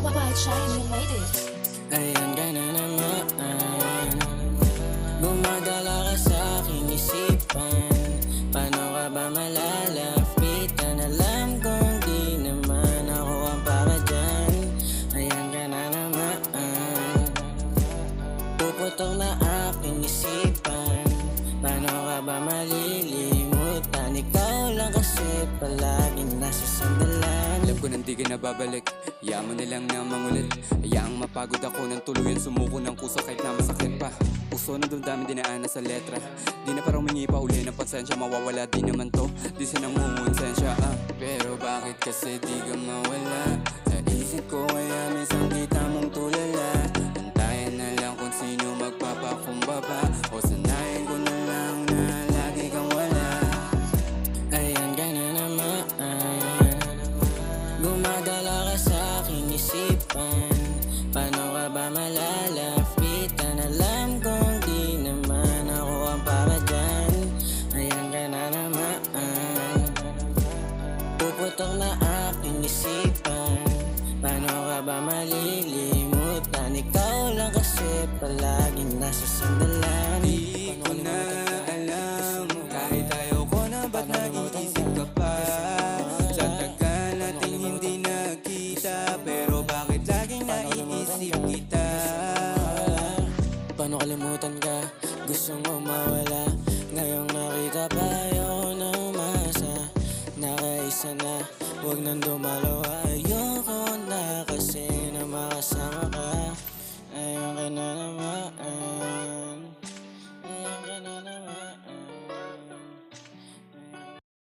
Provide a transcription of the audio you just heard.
White Shine, you made it. Ayan ka na naman, gumadala ka sa aking isipan. Paano ka ba malalapitan? Alam kong di naman ako ang para dyan. Ayan ka na naman, puputok na aking isipan. Paano ka ba malilimutan? Ikaw lang kasi palaging nasa sandalan. Alam ko nang di ka nababalik, hayaan mo na lang na mangulit. Hayaang mapagod ako ng tuluyan, sumuko ng puso kahit na masakit pa. Puso ng damdamin dinaan na sa letra. Di na parang humingi pa uli ng pasensya, mawawala di naman to, di sinangungonsensya Pero bakit kasi di ka mawala? Sa isip ko kaya minsan kita mong tulala. Antayin na lang kung sino magpapakumbaba, o sanayin ko na lang na lagi kang wala. Ayan ka na naman, gumadala ka sa aking isipan. Paano ka ba malalapitan? Alam kong di naman ako ang para dyan. Ayan ka na naman, puputok na aking isipan. Paano ka ba malilimutan? Ikaw lang kasi palaging nasa sandalan. Di ko na alam, kahit ayaw ko na ba't naiisip ka pa? Sa tagal nating hindi nakita, pero bakit laging naiisip kita? Paano kalimutan ka? Gusto mo mawala. Ngayong nakita pa